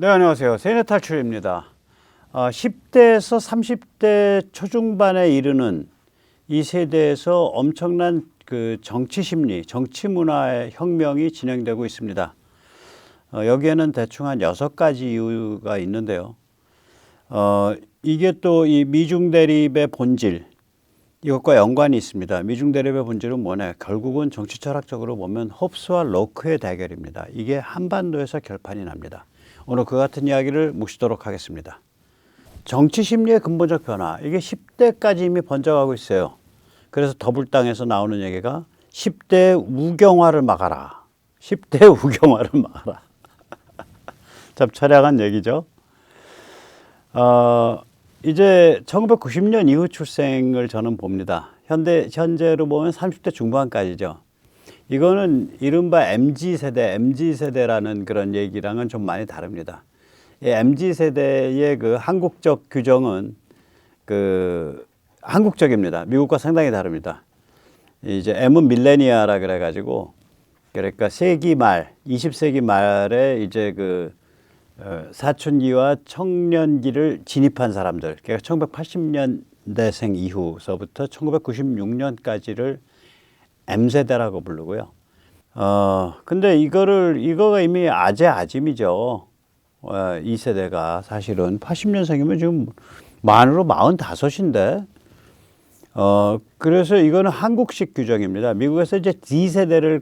네, 안녕하세요. 세뇌 탈출입니다. 10대에서 30대 초중반에 이르는 이 세대에서 엄청난 그 정치 심리, 정치 문화의 혁명이 진행되고 있습니다. 여기에는 대충 한 6가지 이유가 있는데요. 이게 또 이 미중 대립의 본질, 이것과 연관이 있습니다. 미중 대립의 본질은 뭐냐? 결국은 정치 철학적으로 보면 홉스와 로크의 대결입니다. 이게 한반도에서 결판이 납니다. 오늘 그 같은 이야기를 묵시도록 하겠습니다. 정치 심리의 근본적 변화, 이게 10대까지 이미 번져가고 있어요. 그래서 더불당에서 나오는 얘기가 10대 우경화를 막아라. 10대 우경화를 막아라. 참 처량한 얘기죠. 이제 1990년 이후 출생을 저는 봅니다. 현재로 보면 30대 중반까지죠. 이거는 이른바 MZ세대라는 그런 얘기랑은 좀 많이 다릅니다. MZ세대의 그 한국적 규정은 한국적입니다. 미국과 상당히 다릅니다. 이제 M은 밀레니아라 그래가지고, 그러니까 세기 말, 20세기 말에 이제 사춘기와 청년기를 진입한 사람들, 그러니까 1980년대생 이후서부터 1996년까지를 M세대라고 부르고요. 근데 이거가 이미 아재아짐이죠. 이 세대가 사실은 80년생이면 지금 만으로 45인데, 그래서 이거는 한국식 규정입니다. 미국에서 이제 D세대를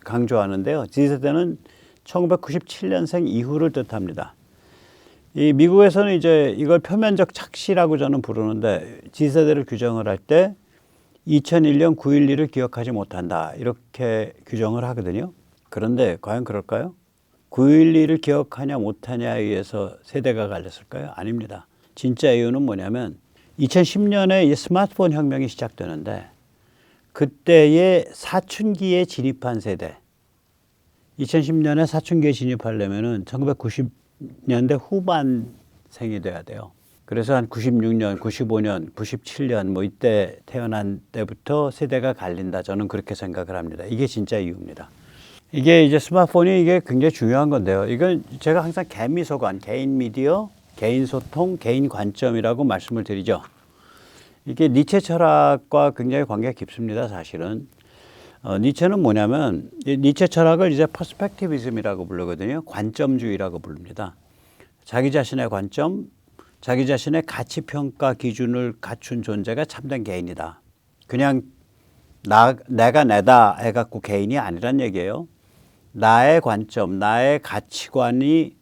강조하는데요. D세대는 1997년생 이후를 뜻합니다. 이 미국에서는 이제 이걸 표면적 착시라고 저는 부르는데, D세대를 규정을 할 때 2001년 9.11을 기억하지 못한다, 이렇게 규정을 하거든요. 그런데 과연 그럴까요? 9.11을 기억하냐 못하냐에 의해서 세대가 갈렸을까요? 아닙니다. 진짜 이유는 뭐냐면 2010년에 스마트폰 혁명이 시작되는데, 그때의 사춘기에 진입한 세대, 2010년에 사춘기에 진입하려면은 1990년대 후반생이 돼야 돼요. 그래서 한 96년, 95년, 97년 뭐 이때 태어난 때부터 세대가 갈린다. 저는 그렇게 생각을 합니다. 이게 진짜 이유입니다. 이게 이제 스마트폰이 이게 굉장히 중요한 건데요. 이건 제가 항상 개미소관, 개인 미디어, 개인 소통, 개인 관점이라고 말씀을 드리죠. 이게 니체 철학과 굉장히 관계가 깊습니다, 사실은. 니체는 뭐냐면, 니체 철학을 이제 퍼스펙티비즘이라고 부르거든요. 관점주의라고 부릅니다. 자기 자신의 관점, 자기 자신의 가치평가 기준을 갖춘 존재가 참된 개인이다. 그냥 내가 내다 해갖고 개인이 아니란 얘기예요. 나의 관점, 나의 가치관이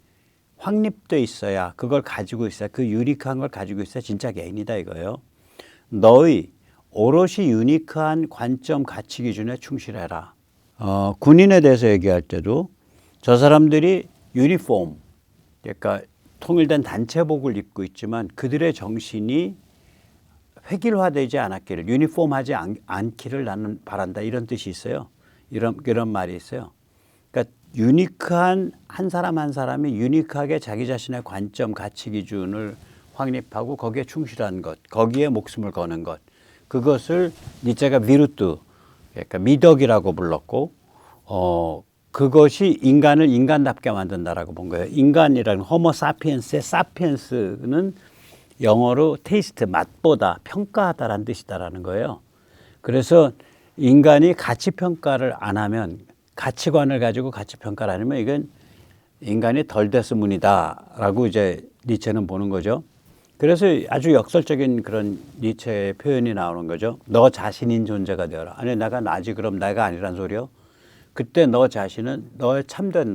확립돼 있어야, 그걸 가지고 있어야, 그 유니크한 걸 가지고 있어야 진짜 개인이다 이거예요. 너의 오롯이 유니크한 관점, 가치 기준에 충실해라. 군인에 대해서 얘기할 때도 저 사람들이 유니폼, 그러니까 통일된 단체복을 입고 있지만 그들의 정신이 획일화되지 않았기를, 유니폼하지 않기를 나는 바란다, 이런 뜻이 있어요. 이런 말이 있어요. 그러니까 유니크한 한 사람 한 사람이 유니크하게 자기 자신의 관점, 가치 기준을 확립하고 거기에 충실한 것, 거기에 목숨을 거는 것, 그것을 니체가 비루트, 그러니까 미덕이라고 불렀고, 그것이 인간을 인간답게 만든다라고 본 거예요. 인간이라는 호모 사피엔스의 사피엔스는 영어로 테이스트, 맛보다, 평가하다라는 뜻이다라는 거예요. 그래서 인간이 가치 평가를 안 하면, 가치관을 가지고 가치 평가를 안 하면 이건 인간이 덜 됐으문이다라고 이제 니체는 보는 거죠. 그래서 아주 역설적인 그런 니체의 표현이 나오는 거죠. 너 자신인 존재가 되어라. 아니, 내가 나지, 그럼 내가 아니란 소리요. 그때 너 자신은 너의 참된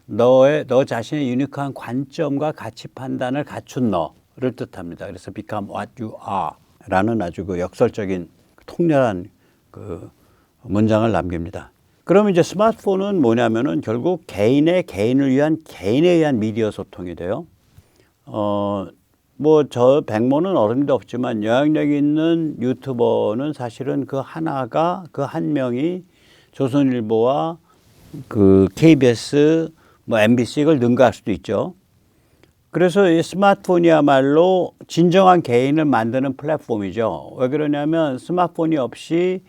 너 자신의 유니크한 관점과 가치 판단을 갖춘 너를 뜻합니다. 그래서 become what you are 라는 아주 역설적인 통렬한 문장을 남깁니다. 그럼 이제 스마트폰은 뭐냐면은 결국 개인을 위한 미디어 소통이 돼요. 저 백모는 어른도 없지만 영향력 있는 유튜버는 사실은 그 한 명이 조선일보와 KBS, MBC 이걸 능가할 수도 있죠. 그래서 이 스마트폰이야말로 진정한 개인을 만드는 플랫폼이죠. 왜 그러냐면 스마트폰이 없이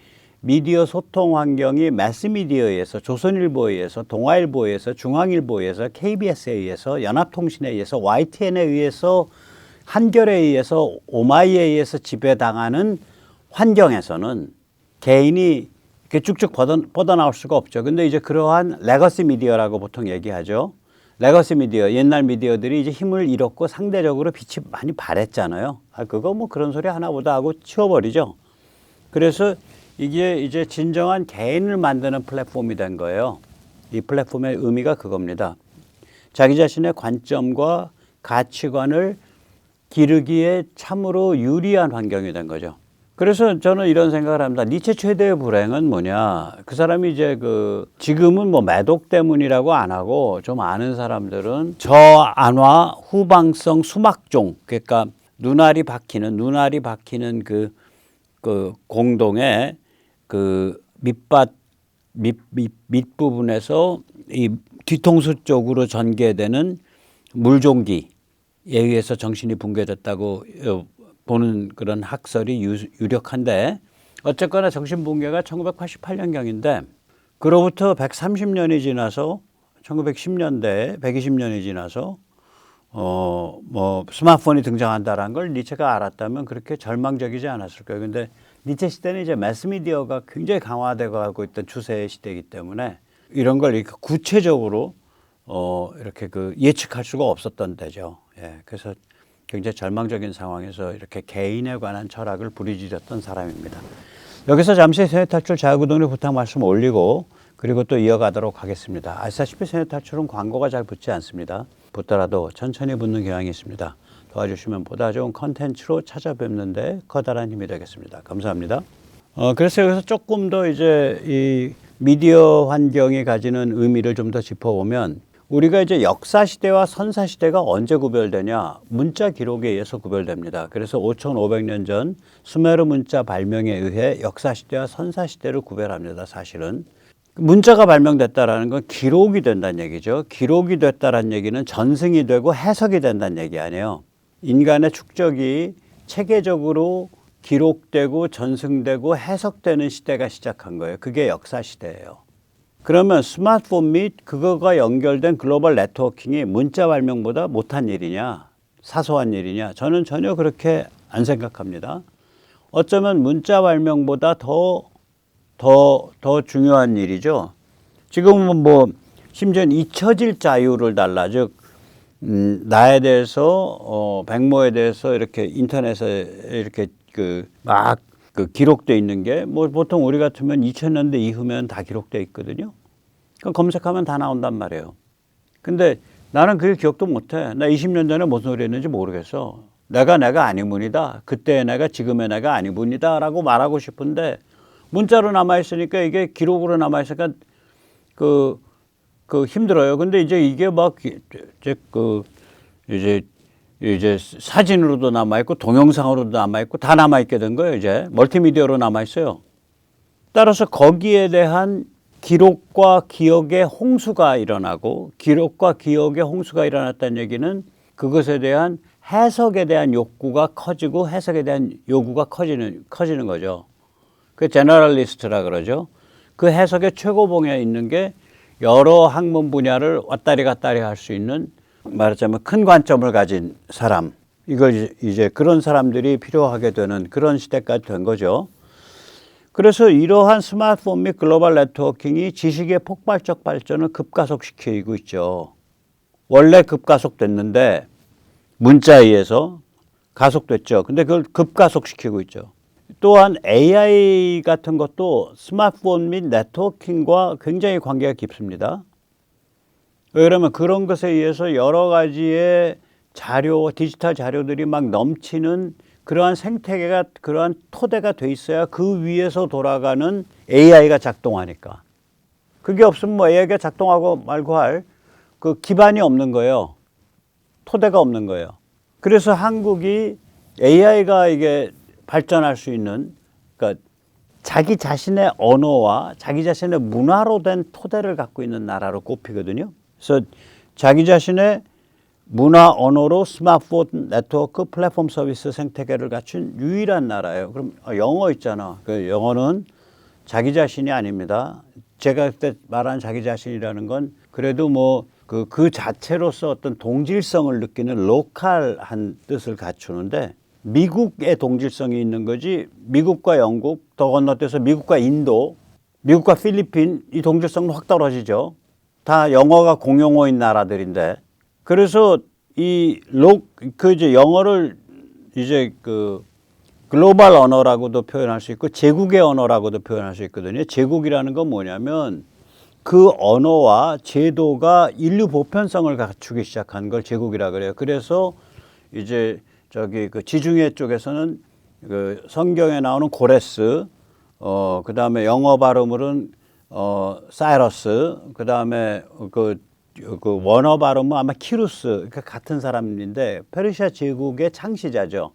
미디어 소통 환경이 매스미디어에 의해서, 조선일보에 의해서, 동아일보에 의해서, 중앙일보에 의해서, KBS에 의해서, 연합통신에 의해서, YTN에 의해서, 한겨레에 의해서, 오마이에 의해서 지배당하는 환경에서는 개인이 이렇게 쭉쭉 뻗어나올 수가 없죠. 근데 이제 그러한 레거시 미디어라고 보통 얘기하죠. 레거시 미디어, 옛날 미디어들이 이제 힘을 잃었고 상대적으로 빛이 많이 바랬잖아요. 그거 뭐 그런 소리 하나보다 하고 치워버리죠. 그래서 이게 이제 진정한 개인을 만드는 플랫폼이 된 거예요. 이 플랫폼의 의미가 그겁니다. 자기 자신의 관점과 가치관을 기르기에 참으로 유리한 환경이 된 거죠. 그래서 저는 이런 생각을 합니다. 니체 최대의 불행은 뭐냐. 그 사람이 이제 지금은 뭐 매독 때문이라고 안 하고 좀 아는 사람들은 저안화 후방성 수막종, 그러니까 눈알이 박히는 그 공동의 그 밑부분에서 이 뒤통수 쪽으로 전개되는 물종기에 의해서 정신이 붕괴됐다고 보는 그런 학설이 유력한데, 어쨌거나 정신붕괴가 1988년경인데 그로부터 130년이 지나서 1910년대에 120년이 지나서 뭐 스마트폰이 등장한다라는 걸 니체가 알았다면 그렇게 절망적이지 않았을 거예요. 근데 니체 시대는 이제 매스미디어가 굉장히 강화되고 가고 있던 추세의 시대이기 때문에 이런 걸 이렇게 구체적으로 이렇게 예측할 수가 없었던 때죠. 예, 그래서 굉장히 절망적인 상황에서 이렇게 개인에 관한 철학을 부리짖었던 사람입니다. 여기서 잠시 세뇌탈출 자유구동의 부탁 말씀 올리고 그리고 또 이어가도록 하겠습니다. 아시다시피 세뇌탈출은 광고가 잘 붙지 않습니다. 붙더라도 천천히 붙는 경향이 있습니다. 도와주시면 보다 좋은 컨텐츠로 찾아뵙는 데 커다란 힘이 되겠습니다. 감사합니다. 그래서 여기서 조금 더 이제 이 미디어 환경이 가지는 의미를 좀 더 짚어보면, 우리가 이제 역사시대와 선사시대가 언제 구별되냐? 문자 기록에 의해서 구별됩니다. 그래서 5,500년 전 수메르 문자 발명에 의해 역사시대와 선사시대를 구별합니다. 사실은. 문자가 발명됐다라는 건 기록이 된다는 얘기죠. 기록이 됐다라는 얘기는 전승이 되고 해석이 된다는 얘기 아니에요. 인간의 축적이 체계적으로 기록되고 전승되고 해석되는 시대가 시작한 거예요. 그게 역사시대예요. 그러면 스마트폰 및 그거가 연결된 글로벌 네트워킹이 문자 발명보다 못한 일이냐, 사소한 일이냐? 저는 전혀 그렇게 안 생각합니다. 어쩌면 문자 발명보다 더 중요한 일이죠. 지금은 뭐 심지어 잊혀질 자유를 달라, 즉 나에 대해서 백모에 대해서 이렇게 인터넷에 이렇게 막 기록돼 있는 게 뭐 보통 우리 같으면 2000년대 이후면 다 기록돼 있거든요. 그럼 검색하면 다 나온단 말이에요. 근데 나는 그걸 기억도 못해. 나 20년 전에 무슨 소리 했는지 모르겠어. 내가 아니문이다. 그때의 내가 지금의 내가 아니문이다 라고 말하고 싶은데 문자로 남아있으니까, 이게 기록으로 남아있으니까 힘들어요. 근데 이제 이게 막 이제 사진으로도 남아있고 동영상으로도 남아있고 다 남아있게 된 거예요. 이제 멀티미디어로 남아있어요. 따라서 거기에 대한 기록과 기억의 홍수가 일어나고, 기록과 기억의 홍수가 일어났다는 얘기는 그것에 대한 해석에 대한 욕구가 커지고 해석에 대한 요구가 커지는 거죠. 그 제너럴리스트라 그러죠. 그 해석의 최고봉에 있는 게 여러 학문 분야를 왔다리 갔다리 할 수 있는, 말하자면 큰 관점을 가진 사람, 이걸 이제 그런 사람들이 필요하게 되는 그런 시대까지 된 거죠. 그래서 이러한 스마트폰 및 글로벌 네트워킹이 지식의 폭발적 발전을 급가속시키고 있죠. 원래 급가속됐는데 문자에 의해서 가속됐죠. 근데 그걸 급가속시키고 있죠. 또한 AI 같은 것도 스마트폰 및 네트워킹과 굉장히 관계가 깊습니다. 왜냐하면 그런 것에 의해서 여러 가지의 디지털 자료들이 막 넘치는 그러한 생태계가, 그러한 토대가 돼 있어야 그 위에서 돌아가는 AI가 작동하니까. 그게 없으면 뭐 AI가 작동하고 말고 할 그 기반이 없는 거예요. 토대가 없는 거예요. 그래서 한국이 AI가 이게 발전할 수 있는, 그러니까 자기 자신의 언어와 자기 자신의 문화로 된 토대를 갖고 있는 나라로 꼽히거든요. 그래서 자기 자신의 문화 언어로 스마트폰 네트워크 플랫폼 서비스 생태계를 갖춘 유일한 나라예요. 그럼 영어 있잖아. 그 영어는 자기 자신이 아닙니다. 제가 그때 말한 자기 자신이라는 건 그래도 뭐 그 자체로서 어떤 동질성을 느끼는 로컬한 뜻을 갖추는데 미국의 동질성이 있는 거지 미국과 영국, 더 건너뛰어서 미국과 인도, 미국과 필리핀 이 동질성은 확 떨어지죠. 다 영어가 공용어인 나라들인데 그래서 이제 영어를 이제 글로벌 언어라고도 표현할 수 있고 제국의 언어라고도 표현할 수 있거든요. 제국이라는 건 뭐냐면 그 언어와 제도가 인류 보편성을 갖추기 시작한 걸 제국이라 그래요. 그래서 이제 지중해 쪽에서는 성경에 나오는 고레스, 그다음에 영어 발음으로는 사이러스, 그다음에 원어 발음은 아마 키루스, 그러니까 같은 사람인데 페르시아 제국의 창시자죠.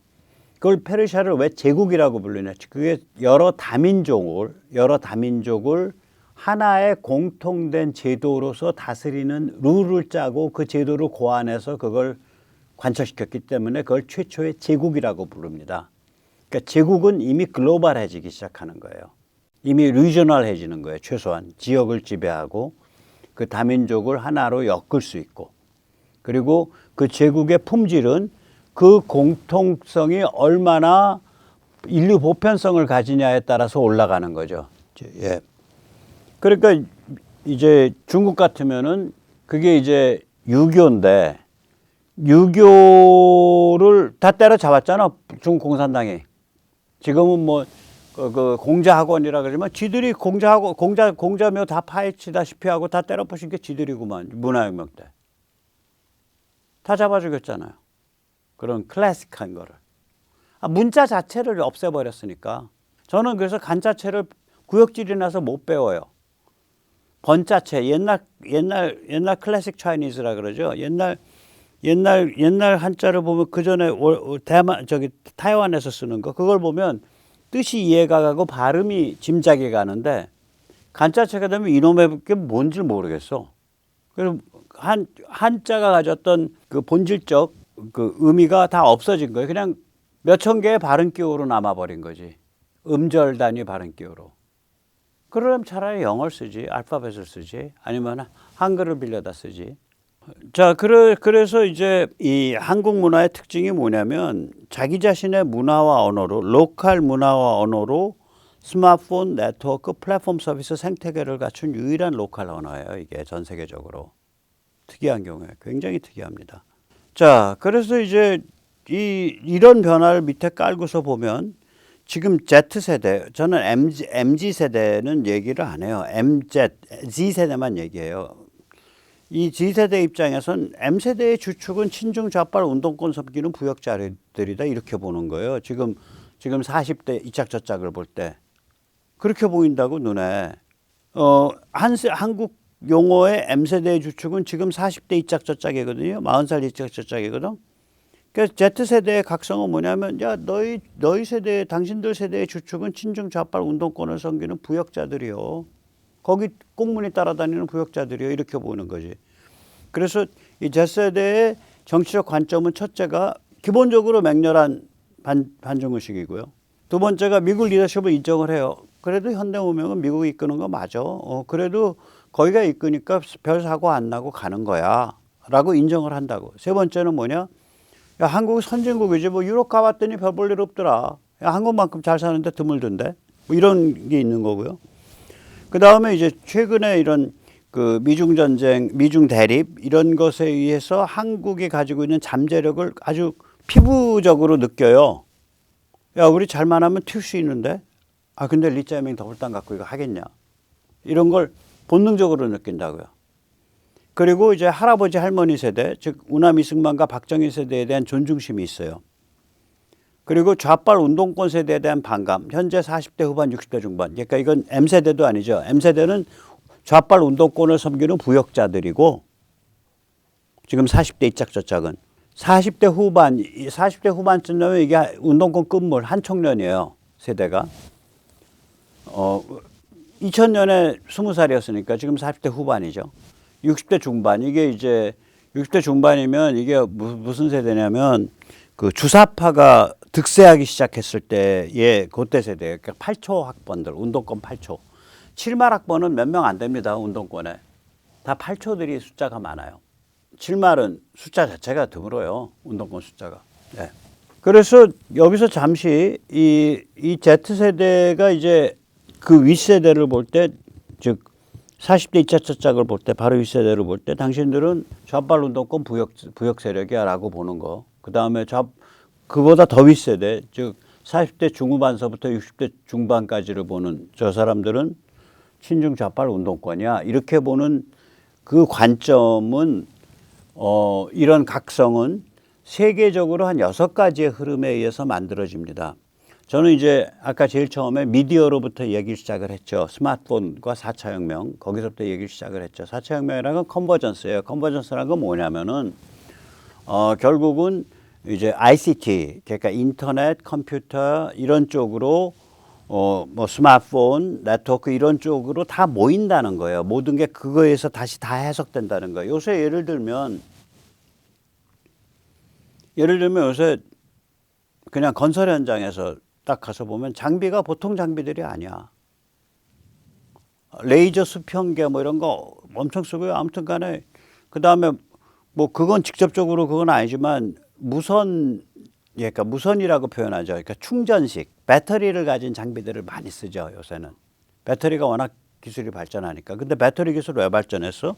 그걸 페르시아를 왜 제국이라고 부르냐? 그게 여러 다민족을 하나의 공통된 제도로서 다스리는 룰을 짜고 그 제도를 고안해서 그걸 관철시켰기 때문에 그걸 최초의 제국이라고 부릅니다. 그러니까 제국은 이미 글로벌해지기 시작하는 거예요. 이미 리저널해지는 거예요. 최소한 지역을 지배하고 그 다민족을 하나로 엮을 수 있고 그리고 그 제국의 품질은 그 공통성이 얼마나 인류 보편성을 가지냐에 따라서 올라가는 거죠. 예. 그러니까 이제 중국 같으면은 그게 이제 유교인데 유교를 다 때려잡았잖아. 중국 공산당이. 지금은 뭐 그 공자학원이라 그러지만 지들이 공자묘 다 파헤치다시피 하고 다 때려부신 게 지들이구만. 문화혁명 때. 다 잡아 죽였잖아요. 그런 클래식한 거를. 문자 자체를 없애버렸으니까. 저는 그래서 간자체를 구역질이 나서 못 배워요. 번자체, 옛날 클래식 차이니즈라 그러죠. 옛날 한자를 보면 그 전에 타이완에서 쓰는 거 그걸 보면 뜻이 이해가 가고 발음이 짐작이 가는데 간자체가 되면 이놈의 게 뭔지 모르겠어. 그래서 한자가 가졌던 그 본질적 그 의미가 다 없어진 거예요. 그냥 몇천 개의 발음 기호로 남아버린 거지. 음절 단위 발음 기호로. 그러려면 차라리 영어를 쓰지, 알파벳을 쓰지, 아니면 한글을 빌려다 쓰지. 자, 그래서 이제 이 한국 문화의 특징이 뭐냐면 자기 자신의 문화와 언어로, 로컬 문화와 언어로 스마트폰, 네트워크, 플랫폼 서비스 생태계를 갖춘 유일한 로컬 언어예요. 이게 전 세계적으로. 특이한 경우에 굉장히 특이합니다. 자, 그래서 이제 이런 변화를 밑에 깔고서 보면 지금 Z세대, 저는 MZ세대는 얘기를 안 해요. Z세대만 얘기해요. 이 Z세대 입장에선 M세대의 주축은 친중 좌빨 운동권 섬기는 부역자들이다 이렇게 보는 거예요. 지금 40대 이짝저짝을 볼 때. 그렇게 보인다고 눈에. 한국 용어의 M세대의 주축은 지금 40대 이짝저짝이거든요. 40살 이짝저짝이거든. 그래서 Z세대의 각성은 뭐냐면 야 너희 세대 당신들 세대의 주축은 친중 좌빨 운동권을 섬기는 부역자들이요. 거기 꽁무니 따라다니는 부역자들이요. 이렇게 보는 거지. 그래서 이 Z세대의 정치적 관점은 첫째가 기본적으로 맹렬한 반중의식이고요. 두 번째가 미국 리더십을 인정을 해요. 그래도 현대문명은 미국이 이끄는 거 맞아. 그래도 거기가 이끄니까 별 사고 안 나고 가는 거야. 라고 인정을 한다고. 세 번째는 뭐냐? 야, 한국이 선진국이지. 뭐 유럽 가봤더니 별 볼 일 없더라. 야, 한국만큼 잘 사는데 드물던데. 뭐 이런 게 있는 거고요. 그 다음에 이제 최근에 이런 그 미중 전쟁, 미중 대립 이런 것에 의해서 한국이 가지고 있는 잠재력을 아주 피부적으로 느껴요. 야, 우리 잘만 하면 튈 수 있는데. 근데 리짜이밍 더블당 갖고 이거 하겠냐. 이런 걸 본능적으로 느낀다고요. 그리고 이제 할아버지 할머니 세대, 즉 우남 이승만과 박정희 세대에 대한 존중심이 있어요. 그리고 좌빨 운동권 세대에 대한 반감. 현재 40대 후반, 60대 중반. 그러니까 이건 M세대도 아니죠. M세대는 좌빨 운동권을 섬기는 부역자들이고 지금 40대 이짝저짝은 40대 후반쯤 되면 이게 운동권 끝물 한 청년이에요. 세대가. 2000년에 20살이었으니까 지금 40대 후반이죠. 60대 중반. 이게 이제 60대 중반이면 이게 무슨 세대냐면 그 주사파가 득세하기 시작했을 때의 그때 세대, 그러니까 8초 학번들, 운동권 8초. 7말 학번은 몇 명 안 됩니다, 운동권에. 다 8초들이 숫자가 많아요. 7말은 숫자 자체가 드물어요, 운동권 숫자가. 네. 그래서 여기서 잠시 이 Z세대가 이제 그 윗세대를 볼 때, 즉 40대 2차 첫작을 볼 때, 바로 윗세대를 볼 때 당신들은 좌빨 운동권 부역 세력이야 라고 보는 거. 그 다음에 그보다 더 윗세대, 즉 40대 중후반서부터 60대 중반까지를 보는 저 사람들은 친중 좌빨 운동권이야. 이렇게 보는 그 관점은 이런 각성은 세계적으로 한 6가지의 흐름에 의해서 만들어집니다. 저는 이제 아까 제일 처음에 미디어로부터 얘기를 시작을 했죠. 스마트폰과 4차 혁명, 거기서부터 얘기를 시작을 했죠. 4차 혁명이라는 건 컨버전스예요. 컨버전스라는 건 뭐냐면은 결국은 이제 ICT, 그러니까 인터넷, 컴퓨터 이런 쪽으로 뭐 스마트폰, 네트워크 이런 쪽으로 다 모인다는 거예요. 모든 게 그거에서 다시 다 해석된다는 거예요. 요새 예를 들면 요새 그냥 건설 현장에서 딱 가서 보면 장비가 보통 장비들이 아니야. 레이저 수평계 뭐 이런 거 엄청 쓰고요. 아무튼 간에 그다음에 뭐 그건 직접적으로 그건 아니지만 그러니까 무선이라고 표현하죠. 그러니까 충전식, 배터리를 가진 장비들을 많이 쓰죠, 요새는. 배터리가 워낙 기술이 발전하니까. 근데 배터리 기술 왜 발전했어?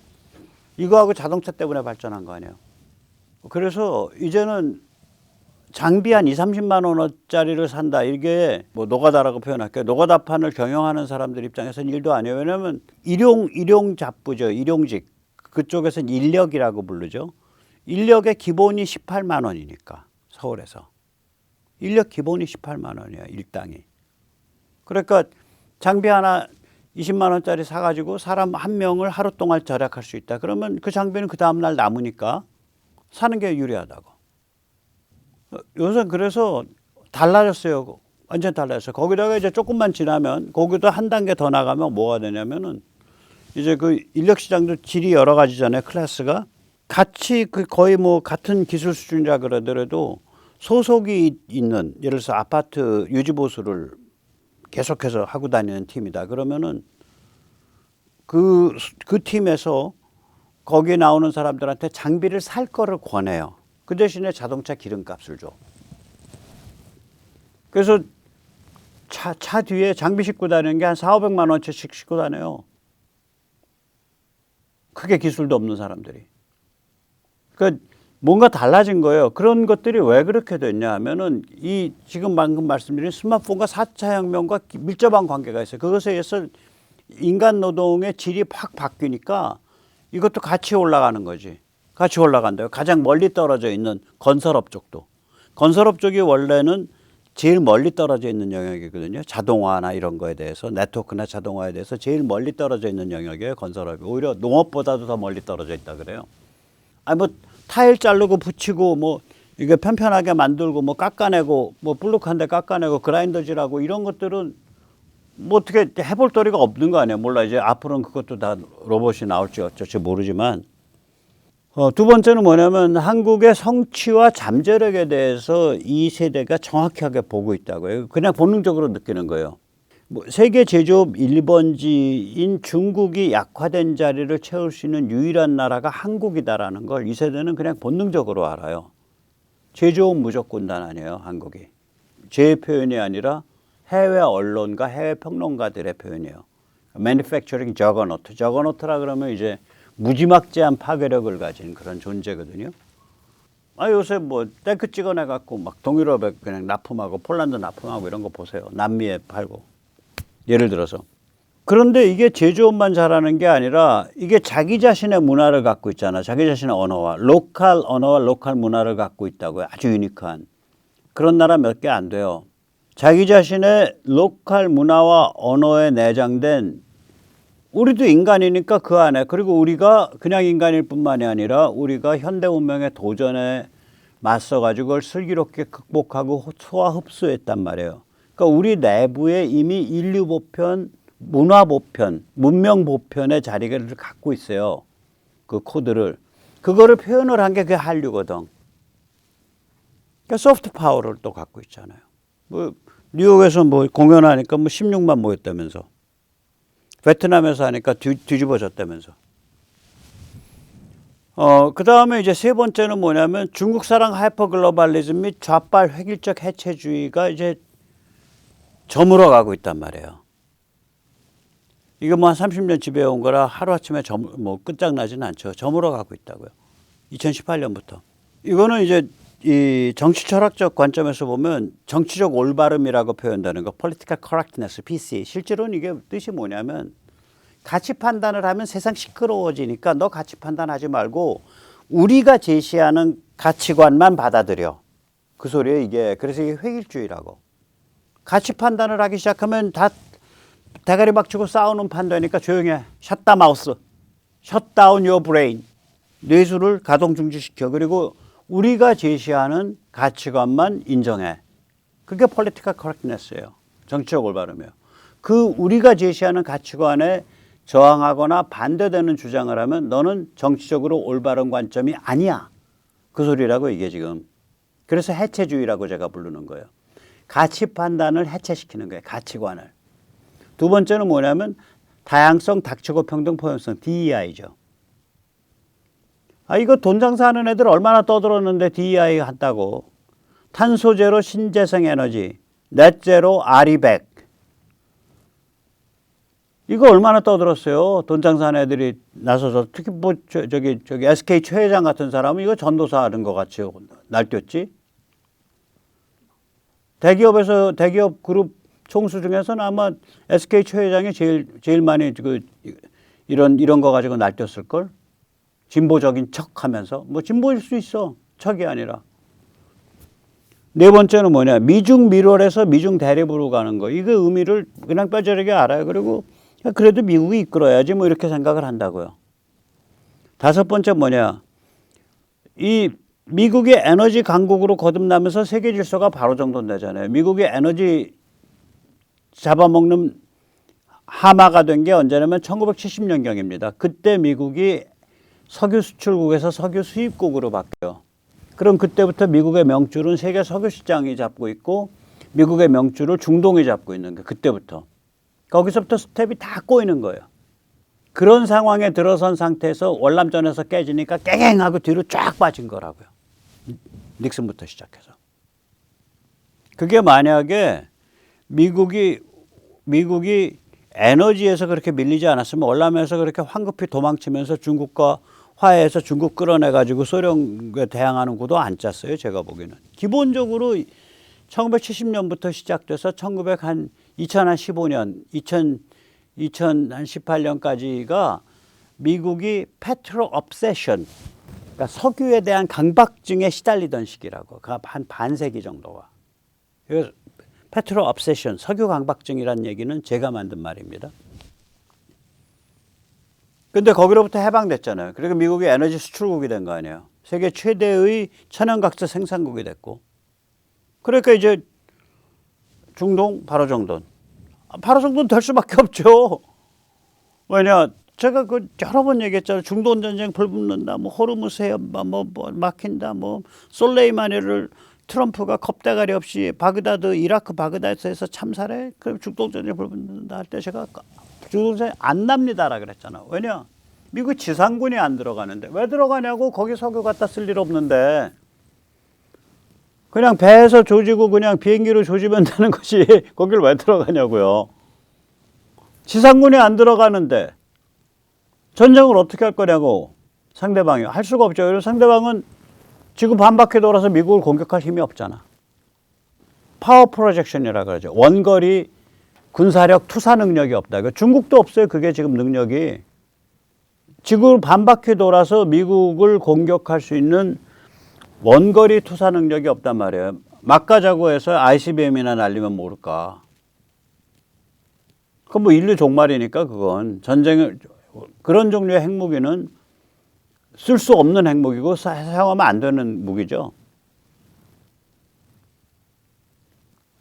이거하고 자동차 때문에 발전한 거 아니에요. 그래서 이제는 장비 한 30만 원짜리를 산다. 이게 뭐 노가다라고 표현할게요. 노가다판을 경영하는 사람들 입장에서는 일도 아니에요. 왜냐하면 일용 잡부죠. 일용직. 그쪽에서는 인력이라고 부르죠. 인력의 기본이 18만 원이니까 서울에서. 인력 기본이 18만 원이야. 일당이. 그러니까 장비 하나 20만 원짜리 사가지고 사람 한 명을 하루 동안 절약할 수 있다. 그러면 그 장비는 그 다음날 남으니까 사는 게 유리하다고. 요새 그래서 달라졌어요. 완전 달라졌어요. 거기다가 이제 조금만 지나면 거기도 한 단계 더 나가면 뭐가 되냐면은 이제 그 인력 시장도 질이 여러 가지잖아요. 클래스가 같이 그 거의 뭐 같은 기술 수준이라 그러더라도 소속이 있는 예를 들어서 아파트 유지 보수를 계속해서 하고 다니는 팀이다. 그러면은 그 팀에서 거기에 나오는 사람들한테 장비를 살 거를 권해요. 그 대신에 자동차 기름값을 줘. 그래서 차 뒤에 장비 싣고 다니는 게 한 400~500만 원치씩 싣고 다녀요. 크게 기술도 없는 사람들이. 그러니까 뭔가 달라진 거예요. 그런 것들이 왜 그렇게 됐냐 하면은 이 지금 방금 말씀드린 스마트폰과 4차 혁명과 밀접한 관계가 있어요. 그것에 의해서 인간 노동의 질이 확 바뀌니까 이것도 같이 올라가는 거지. 같이 올라간다요. 가장 멀리 떨어져 있는 건설업 쪽도. 건설업 쪽이 원래는 제일 멀리 떨어져 있는 영역이거든요. 자동화나 이런 거에 대해서, 네트워크나 자동화에 대해서 제일 멀리 떨어져 있는 영역이에요. 건설업이. 오히려 농업보다도 더 멀리 떨어져 있다 그래요. 아니 뭐 타일 자르고 붙이고 뭐 이게 편편하게 만들고 뭐 깎아내고 뭐 블록한 데 깎아내고 그라인더질하고 이런 것들은 뭐 어떻게 해볼 도리가 없는 거 아니에요. 몰라 이제 앞으로는 그것도 다 로봇이 나올지 어쩔지 모르지만 두 번째는 뭐냐면 한국의 성취와 잠재력에 대해서 이 세대가 정확하게 보고 있다고요. 그냥 본능적으로 느끼는 거예요. 뭐 세계 제조업 1번지인 중국이 약화된 자리를 채울 수 있는 유일한 나라가 한국이다라는 걸 이 세대는 그냥 본능적으로 알아요. 제조업 무조건단 아니에요, 한국이. 제 표현이 아니라 해외 언론과 해외 평론가들의 표현이에요. Manufacturing Juggernaut. Juggernaut라 그러면 이제 무지막지한 파괴력을 가진 그런 존재거든요. 요새 뭐 탱크 찍어내 갖고 막 동유럽에 그냥 납품하고 폴란드 납품하고 이런 거 보세요. 남미에 팔고. 예를 들어서. 그런데 이게 제조업만 잘하는 게 아니라 이게 자기 자신의 문화를 갖고 있잖아. 자기 자신의 언어와 로컬 문화를 갖고 있다고요. 아주 유니크한. 그런 나라 몇 개 안 돼요. 자기 자신의 로컬 문화와 언어에 내장된 우리도 인간이니까 그 안에 그리고 우리가 그냥 인간일 뿐만이 아니라 우리가 현대 문명의 도전에 맞서가지고 그걸 슬기롭게 극복하고 소화 흡수했단 말이에요. 그러니까 우리 내부에 이미 인류 보편, 문화 보편, 문명 보편의 자리를 갖고 있어요. 그 코드를. 그거를 표현을 한 게 그게 한류거든. 그러니까 소프트 파워를 또 갖고 있잖아요. 뭐 뉴욕에서 뭐 공연하니까 뭐 16만 모였다면서. 베트남에서 하니까 뒤집어졌다면서. 그 다음에 이제 세 번째는 뭐냐면 중국 사랑 하이퍼 글로벌리즘 및 좌빨 획일적 해체주의가 이제 저물어 가고 있단 말이에요. 이거 뭐 한 30년 지배해온 거라 하루아침에 뭐 끝장나지는 않죠. 저물어 가고 있다고요. 2018년부터. 이거는 이제 이 정치 철학적 관점에서 보면 정치적 올바름이라고 표현되는 거, political correctness, PC. 실제로는 이게 뜻이 뭐냐면 가치 판단을 하면 세상 시끄러워지니까 너 가치 판단하지 말고 우리가 제시하는 가치관만 받아들여. 그 소리예요, 이게. 그래서 이게 획일주의라고. 가치 판단을 하기 시작하면 다 대가리 박치고 싸우는 판도니까 조용히 해. 셧다 마우스. 셧다운 유어 브레인. 뇌수를 가동 중지시켜. 그리고 우리가 제시하는 가치관만 인정해. 그게 political correctness예요. 정치적 올바름이에요. 그 우리가 제시하는 가치관에 저항하거나 반대되는 주장을 하면 너는 정치적으로 올바른 관점이 아니야. 그 소리라고 이게 지금. 그래서 해체주의라고 제가 부르는 거예요. 가치 판단을 해체시키는 거예요. 가치관을. 두 번째는 뭐냐면 다양성, 닥치고 평등, 포용성, DEI죠. 이거 돈 장사하는 애들 얼마나 떠들었는데 DEI 한다고. 탄소 제로 신재생 에너지, 넷 제로 아리백. 이거 얼마나 떠들었어요. 돈 장사하는 애들이 나서서. 특히 뭐 저기 SK 최 회장 같은 사람은 이거 전도사 하는 것 같이 날뛰었지. 대기업 그룹 총수 중에서는 아마 SK 최 회장이 제일 많이 이런 거 가지고 날뛰었을 걸. 진보적인 척하면서. 뭐 진보일 수 있어. 척이 아니라. 네 번째는 뭐냐. 미중 밀월에서 미중 대립으로 가는 거. 이거 의미를 그냥 뼈저리게 알아요. 그리고 그래도 미국이 이끌어야지 뭐 이렇게 생각을 한다고요. 다섯 번째 뭐냐. 이 미국이 에너지 강국으로 거듭나면서 세계 질서가 바로 정돈되잖아요. 미국이 에너지 잡아먹는 하마가 된 게 언제냐면 1970년경입니다. 그때 미국이 석유 수출국에서 석유 수입국으로 바뀌어요. 그럼 그때부터 미국의 명줄은 세계 석유 시장이 잡고 있고 미국의 명줄을 중동이 잡고 있는 거예요. 그때부터. 거기서부터 스텝이 다 꼬이는 거예요. 그런 상황에 들어선 상태에서 월남전에서 깨지니까 깨갱하고 뒤로 쫙 빠진 거라고요. 닉슨부터 시작해서. 그게 만약에 미국이 에너지에서 그렇게 밀리지 않았으면 월남에서 그렇게 황급히 도망치면서 중국과 화해해서 중국 끌어내가지고 소련에 대항하는 구도 안 짰어요. 제가 보기에는. 기본적으로 1970년부터 시작돼서 2015년, 2018년까지가 미국이 페트로 업세션, 그러니까 석유에 대한 강박증에 시달리던 시기라고. 한 반세기 정도가. 그래서 페트로 업세션, 석유 강박증이라는 얘기는 제가 만든 말입니다. 근데 거기로부터 해방됐잖아요. 그리고 미국이 에너지 수출국이 된 거 아니에요. 세계 최대의 천연가스 생산국이 됐고. 그러니까 이제 중동 바로 정돈. 바로 정돈 될 수밖에 없죠. 왜냐, 제가 여러 번 얘기했잖아요. 중동 전쟁 불붙는다, 뭐 호르무즈 해협 뭐 막힌다, 뭐 솔레이마니를 트럼프가 겁대가리 없이 바그다드, 이라크 바그다드에서 참살해. 그럼 중동 전쟁 불붙는다 할 때 제가 중동 전쟁 안 납니다라 그랬잖아. 왜냐, 미국 지상군이 안 들어가는데. 왜 들어가냐고. 거기 석유 갖다 쓸 일 없는데. 그냥 배에서 조지고 그냥 비행기로 조지면 되는 것이 거길 왜 들어가냐고요. 지상군이 안 들어가는데 전쟁을 어떻게 할 거냐고. 상대방이 할 수가 없죠. 그래서 상대방은 지금 반바퀴 돌아서 미국을 공격할 힘이 없잖아. 파워 프로젝션이라 그러죠. 원거리 군사력 투사 능력이 없다. 중국도 없어요. 그게 지금 능력이. 지구를 반바퀴 돌아서 미국을 공격할 수 있는 원거리 투사 능력이 없단 말이에요. 막 가자고 해서 ICBM이나 날리면 모를까. 그건 뭐 인류 종말이니까 그건. 전쟁을, 그런 종류의 핵무기는 쓸 수 없는 핵무기고 사용하면 안 되는 무기죠.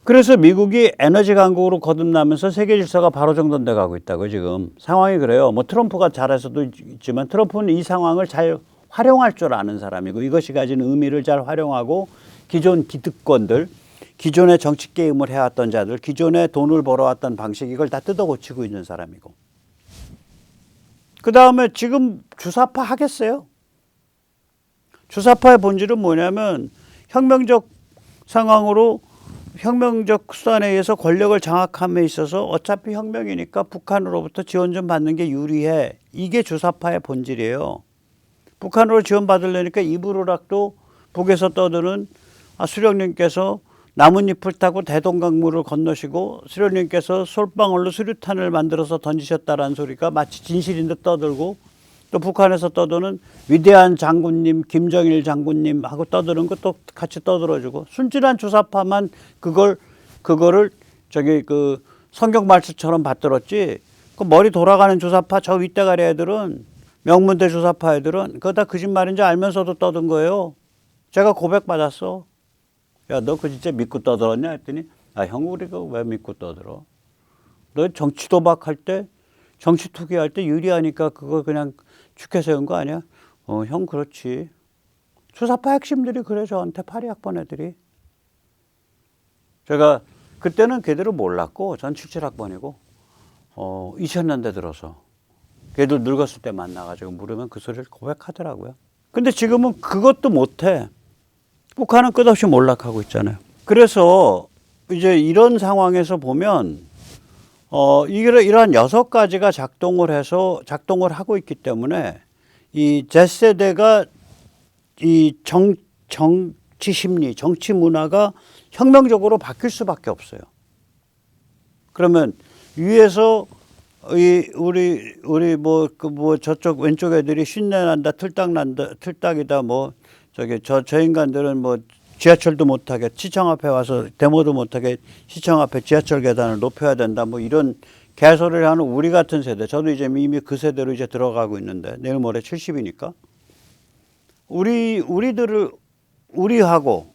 그래서 미국이 에너지 강국으로 거듭나면서 세계 질서가 바로 정돈돼 가고 있다고 지금. 상황이 그래요. 뭐 트럼프가 잘해서도 있지만 트럼프는 이 상황을 잘 활용할 줄 아는 사람이고 이것이 가진 의미를 잘 활용하고 기존 기득권들, 기존의 정치 게임을 해왔던 자들, 기존에 돈을 벌어왔던 방식 이걸 다 뜯어 고치고 있는 사람이고 그 다음에 지금 주사파 하겠어요? 주사파의 본질은 뭐냐면 혁명적 상황으로 혁명적 수단에 의해서 권력을 장악함에 있어서 어차피 혁명이니까 북한으로부터 지원 좀 받는 게 유리해. 이게 주사파의 본질이에요. 북한으로 지원 받으려니까 이불우락도 북에서 떠드는 수령님께서 나뭇잎을 타고 대동강물을 건너시고 수령님께서 솔방울로 수류탄을 만들어서 던지셨다라는 소리가 마치 진실인 듯 떠들고 또 북한에서 떠드는 위대한 장군님 김정일 장군님하고 떠드는 것도 같이 떠들어주고 순진한 주사파만 그거를 저기 그 성경 말씀처럼 받들었지 그 머리 돌아가는 주사파 저 윗대가리 애들은 명문대 주사파 애들은 그거 다 거짓말인지 알면서도 떠든 거예요. 제가 고백받았어. 야, 너 그 진짜 믿고 떠들었냐 했더니 형 우리가 왜 믿고 떠들어? 너 정치 도박할 때 정치 투기할 때 유리하니까 그거 그냥 축해 세운 거 아니야? 형 그렇지. 주사파 핵심들이 그래 저한테 82학번 애들이. 제가 그때는 걔들을 몰랐고 전 77학번이고 2000년대 들어서 걔들 늙었을 때 만나가지고 물으면 그 소리를 고백하더라고요. 근데 지금은 그것도 못해. 북한은 끝없이 몰락하고 있잖아요. 그래서 이제 이런 상황에서 보면 이러한 6가지가 작동을 하고 있기 때문에 이 Z세대가 이 정치 심리, 정치 문화가 혁명적으로 바뀔 수밖에 없어요. 그러면 위에서 우리 저쪽 왼쪽 애들이 신내 난다, 틀딱이다, 저 인간들은 뭐 지하철도 못하게 시청 앞에 와서 데모도 못하게 시청 앞에 지하철 계단을 높여야 된다 뭐 이런 개소리를 하는 우리 같은 세대 저도 이제 이미 그 세대로 이제 들어가고 있는데 내일 모레 70이니까 우리하고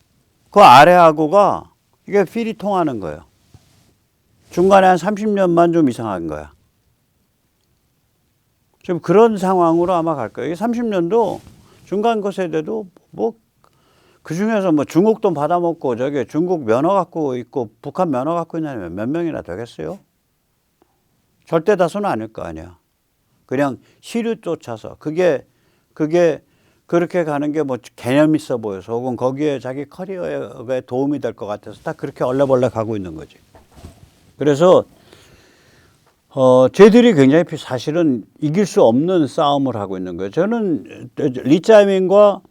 그 아래하고가 이게 필이 통하는 거예요. 중간에 한 30년만 좀 이상한 거야. 지금 그런 상황으로 아마 갈 거예요. 30년도 중간 그 세대도 그 중에서 중국 돈 받아먹고 중국 면허 갖고 있고 북한 면허 갖고 있는 몇 명이나 되겠어요? 절대 다수는 아닐 거 아니야. 그냥 시류 쫓아서 그게 그렇게 가는 게 개념 있어 보여서 혹은 거기에 자기 커리어에 도움이 될 것 같아서 다 그렇게 얼레벌레 가고 있는 거지. 그래서 쟤들이 굉장히 사실은 이길 수 없는 싸움을 하고 있는 거예요. 저는 리짜이밍과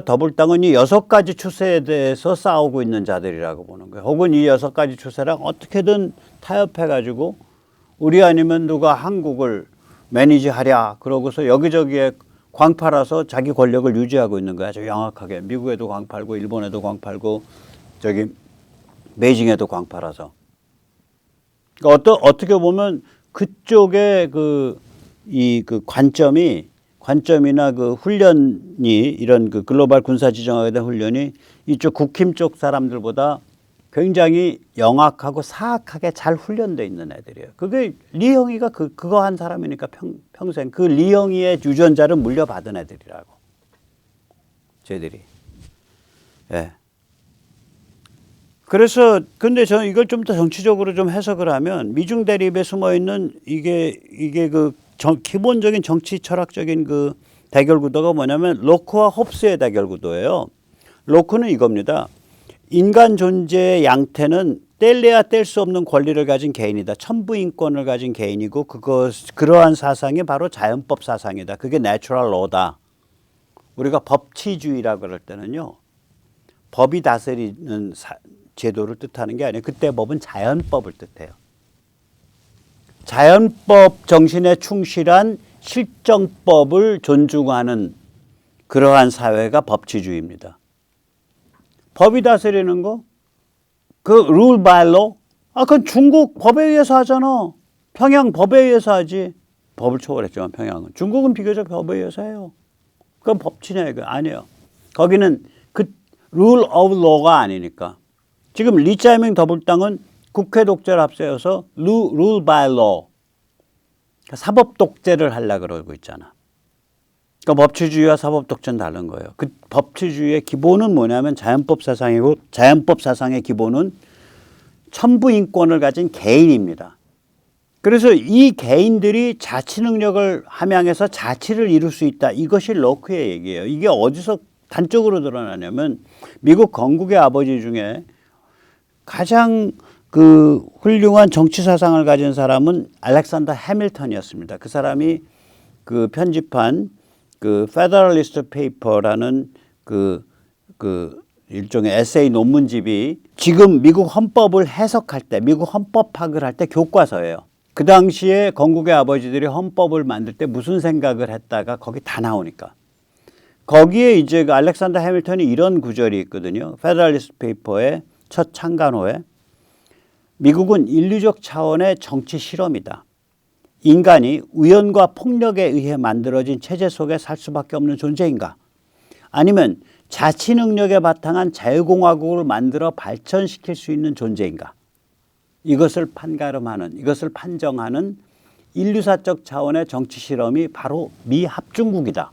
더불당은 이 6가지 추세에 대해서 싸우고 있는 자들이라고 보는 거예요. 혹은 이 6가지 추세랑 어떻게든 타협해가지고 우리 아니면 누가 한국을 매니지하랴 그러고서 여기저기에 광 팔아서 자기 권력을 유지하고 있는 거야. 아주 영악하게. 미국에도 광 팔고 일본에도 광 팔고 베이징에도 광 팔아서. 그러니까 어떻게 보면 그쪽의 이 관점이나 그 훈련이 이런 그 글로벌 군사 지정학에 대한 훈련이 이쪽 국힘 쪽 사람들보다 굉장히 영악하고 사악하게 잘 훈련돼 있는 애들이에요. 그게 리형이가 그거 한 사람이니까 평생 그 리형이의 유전자를 물려받은 애들이라고. 쟤들이. 예. 그래서 근데 저는 이걸 좀 더 정치적으로 좀 해석을 하면 미중 대립에 숨어 있는 이게 기본적인 정치 철학적인 그 대결 구도가 뭐냐면 로크와 홉스의 대결 구도예요. 로크는 이겁니다. 인간 존재의 양태는 뗄래야 뗄 수 없는 권리를 가진 개인이다. 천부인권을 가진 개인이고 그러한 사상이 바로 자연법 사상이다. 그게 내추럴 로다. 우리가 법치주의라고 그럴 때는요. 법이 다스리는 제도를 뜻하는 게 아니에요. 그때 법은 자연법을 뜻해요. 자연법 정신에 충실한 실정법을 존중하는 그러한 사회가 법치주의입니다. 법이 다스리는 거? 그 rule by law? 그건 중국 법에 의해서 하잖아. 평양 법에 의해서 하지. 법을 초월했지만 평양은. 중국은 비교적 법에 의해서 해요. 그건 법치냐 이거 아니에요. 거기는 그 rule of law가 아니니까. 지금 리짜이밍 더불당은 국회 독재를 앞세워서 rule by law. 사법 독재를 하려고 그러고 있잖아. 그러니까 법치주의와 사법 독재는 다른 거예요. 그 법치주의의 기본은 뭐냐면 자연법 사상이고 자연법 사상의 기본은 천부 인권을 가진 개인입니다. 그래서 이 개인들이 자치 능력을 함양해서 자치를 이룰 수 있다. 이것이 로크의 얘기예요. 이게 어디서 단적으로 드러나냐면 미국 건국의 아버지 중에 가장 그 훌륭한 정치 사상을 가진 사람은 알렉산더 해밀턴이었습니다. 그 사람이 그 편집한 그 페더럴리스트 페이퍼라는 그 일종의 에세이 논문집이 지금 미국 헌법을 해석할 때, 미국 헌법학을 할 때 교과서예요. 그 당시에 건국의 아버지들이 헌법을 만들 때 무슨 생각을 했다가 거기 다 나오니까. 거기에 이제 그 알렉산더 해밀턴이 이런 구절이 있거든요. 페더럴리스트 페이퍼의 첫 창간호에 미국은 인류적 차원의 정치 실험이다. 인간이 우연과 폭력에 의해 만들어진 체제 속에 살 수밖에 없는 존재인가? 아니면 자치 능력에 바탕한 자유공화국을 만들어 발전시킬 수 있는 존재인가? 이것을 판가름하는, 이것을 판정하는 인류사적 차원의 정치 실험이 바로 미 합중국이다.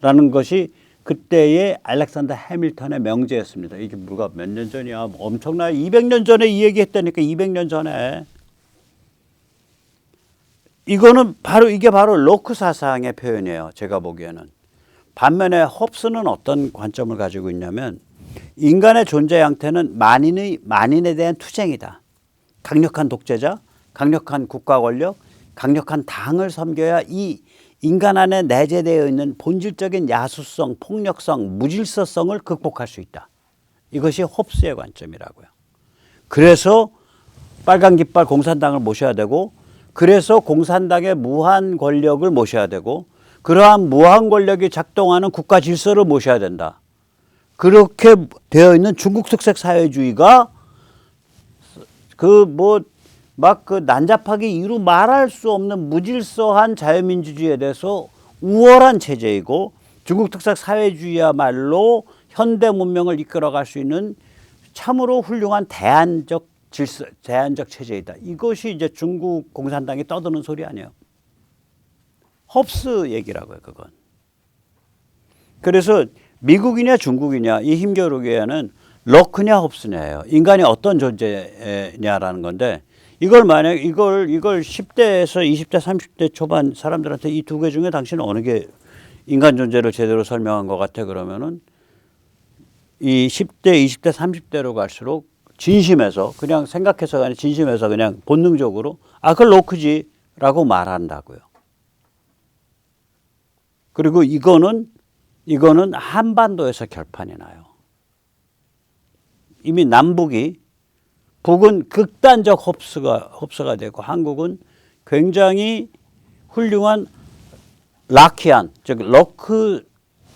라는 것이 그때의 알렉산더 해밀턴의 명제였습니다. 이게 뭐가 몇 년 전이야? 엄청나요. 200년 전에 이 얘기 했다니까. 200년 전에. 이거는 바로 이게 바로 로크 사상의 표현이에요. 제가 보기에는. 반면에 홉스는 어떤 관점을 가지고 있냐면 인간의 존재 양태는 만인에 대한 투쟁이다. 강력한 독재자, 강력한 국가 권력, 강력한 당을 섬겨야 이 인간 안에 내재되어 있는 본질적인 야수성, 폭력성, 무질서성을 극복할 수 있다. 이것이 홉스의 관점이라고요. 그래서 빨간 깃발 공산당을 모셔야 되고, 그래서 공산당의 무한 권력을 모셔야 되고, 그러한 무한 권력이 작동하는 국가 질서를 모셔야 된다. 그렇게 되어 있는 중국 특색 사회주의가 막 난잡하게 이루 말할 수 없는 무질서한 자유민주주의에 대해서 우월한 체제이고 중국 특색 사회주의야말로 현대 문명을 이끌어갈 수 있는 참으로 훌륭한 대안적 질서, 대안적 체제이다. 이것이 이제 중국 공산당이 떠드는 소리 아니에요. 홉스 얘기라고요, 그건. 그래서 미국이냐 중국이냐 이 힘겨루기에는 로크냐 홉스냐예요. 인간이 어떤 존재냐라는 건데 이걸 만약 이걸 10대에서 20대 30대 초반 사람들한테 이 두 개 중에 당신은 어느 게 인간 존재를 제대로 설명한 것 같아 그러면은 이 10대 20대 30대로 갈수록 진심에서 그냥 생각해서가 아니라 진심에서 그냥 본능적으로 그걸 로크지라고 말한다고요. 그리고 이거는 한반도에서 결판이 나요. 이미 남북이 북은 극단적 홉스가 되고 한국은 굉장히 훌륭한 라키안, 즉 로크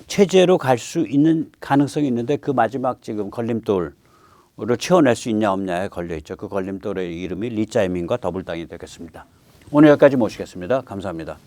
체제로 갈 수 있는 가능성이 있는데 그 마지막 지금 걸림돌을 채워낼 수 있냐 없냐에 걸려 있죠. 그 걸림돌의 이름이 리짜이민과 더불당이 되겠습니다. 오늘 여기까지 모시겠습니다. 감사합니다.